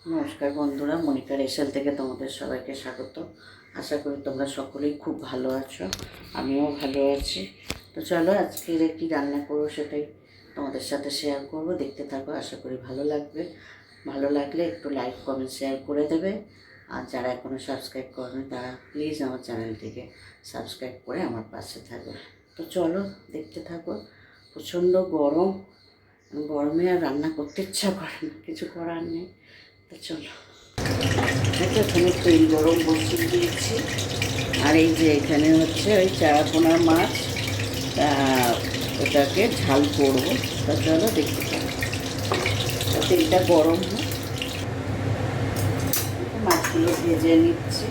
নমস্কার বন্ধুরা, মনিকার এসেল থেকে তোমাদের সবাইকে স্বাগত। আশা করি তোমরা সকলেই খুব ভালো আছো, আমিও ভালো আছি। তো চলো আজকে কি রান্না করবো সেটাই তোমাদের সাথে শেয়ার করব, দেখতে থাকো। আশা করি ভালো লাগবে। ভালো লাগলে একটু লাইক কমেন্ট শেয়ার করে দেবে। আর যারা এখনও সাবস্ক্রাইব করেনি তারা প্লিজ আমার চ্যানেলটিকে সাবস্ক্রাইব করে আমার পাশে থাকবে। তো চলো দেখতে থাকো। প্রচণ্ড গরম, গরমে আর রান্না করতে ইচ্ছা করে না, কিছু করার নেই। তো চলো, এখানে তেল গরম বসিয়ে দিয়েছি। আর এই যে এখানে হচ্ছে ওই চারাপোনা মাছ, ওটাকে ঝাল করবো। তা চলো দেখতে পাবো। তেলটা গরম হয়, মাছগুলো ভেজে নিচ্ছি।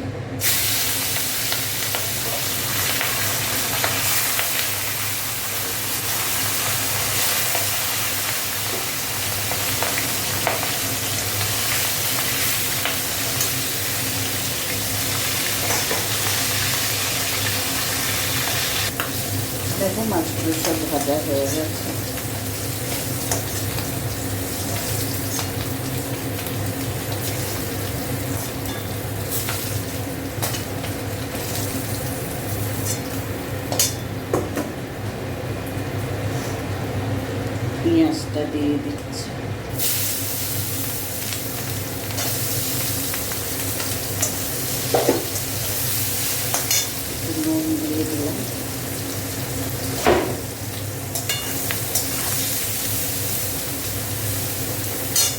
দেখো মাছগুলো সব ভাজা হয়ে গেছে। পেঁয়াজটা দিয়ে দিচ্ছি। নুন দিয়ে দিলাম।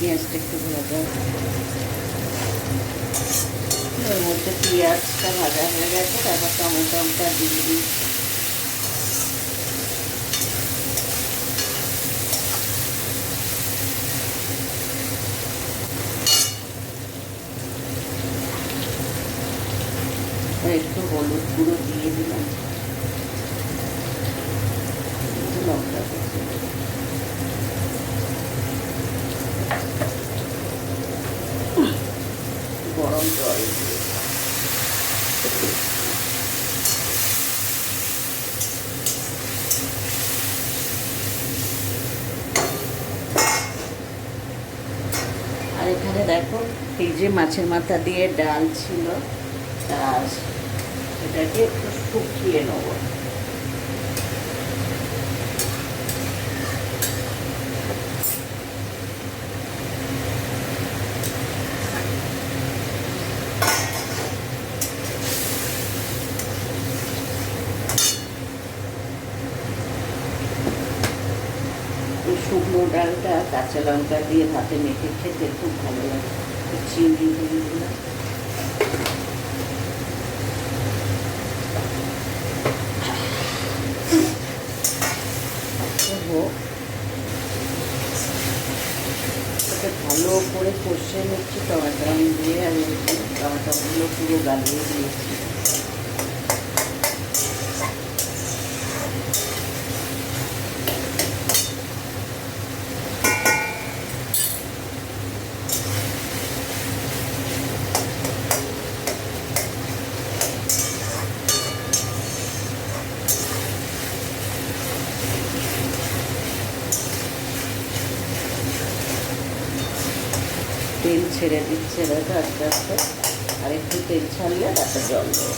পেঁয়াজটা একটু ভাজা, ওর মধ্যে পেঁয়াজটা ভাজা হয়ে গেছে। তারপর টমেটোটা দিয়ে দিচ্ছি। একটু হলুদ গুঁড়ো দিয়ে দিলাম, লঙ্কা গরম জল দিয়ে। আর এখানে দেখো এই যে মাছের মাথা দিয়ে ডাল ছিল, আর এটাকে একটু শুকিয়ে নেব। শুকনো ডালটা কাঁচা লঙ্কা দিয়ে ভাতে মেখে খেতে খুব ভালো লাগে। চিংড়ি দিয়ে দিলাম। ভালো করে কষে নিচ্ছি টমেটো দিয়ে। আর টমেটোগুলো পুরো গালিয়ে দিয়েছি। তেল ছেড়ে দিচ্ছে দেখো আস্তে আস্তে। আর একটু তেল ছাড়লে তাতে জল দেবো।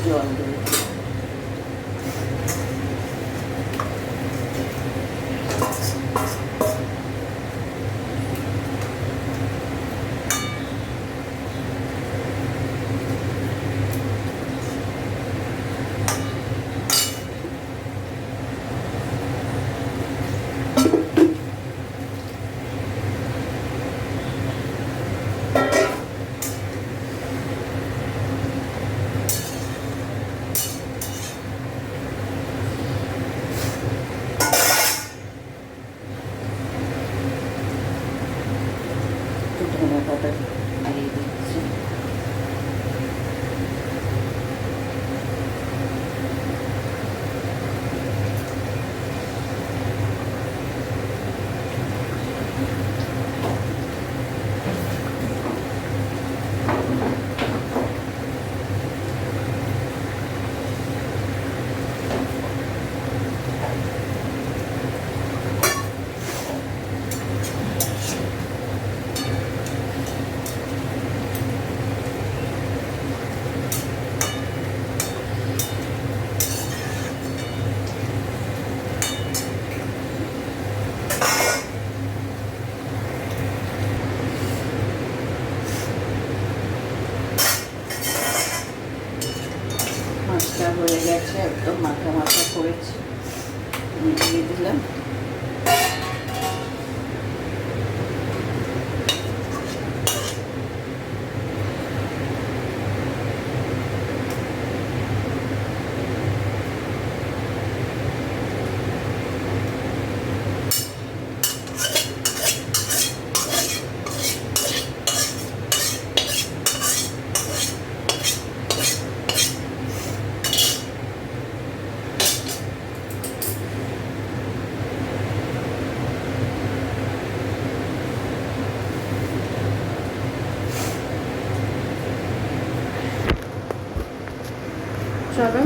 জল দেবো। ধনেপাতা দিয়ে দিচ্ছি। মাছটা হয়ে গেছে, একদম মাখা মাখা করেছি, দিয়ে দিলাম। চলো,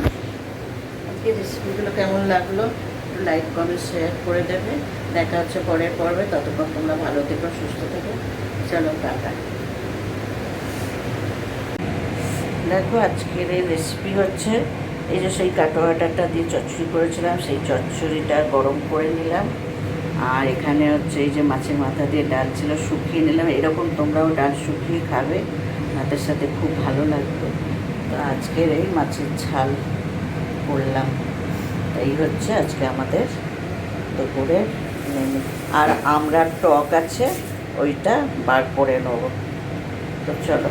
আজকে রেসিপিগুলো কেমন লাগলো একটু লাইক কমেন্ট শেয়ার করে দেবে। দেখা হচ্ছে পরের পর্বে, ততক্ষণ তোমরা ভালো থেকো, সুস্থ থেকো। চলো, টাটা। দেখো, আজকের এই রেসিপি হচ্ছে এই যে সেই কাটোয়াটাটা দিয়ে চচ্চড়ি করেছিলাম, সেই চচ্চড়িটা গরম করে নিলাম। আর এখানে হচ্ছে এই যে মাছের মাথা দিয়ে ডাল ছিল, শুকিয়ে নিলাম। এরকম তোমরাও ডাল শুকিয়ে খাবে, ভাতের সাথে খুব ভালো লাগবে। তো আজকের এই মাছের ঝাল করলাম। এই হচ্ছে আজকে আমাদের দুপুরের মেনু। আর আমরা টক আছে, ওইটা বার করে নেবো। তো চলো।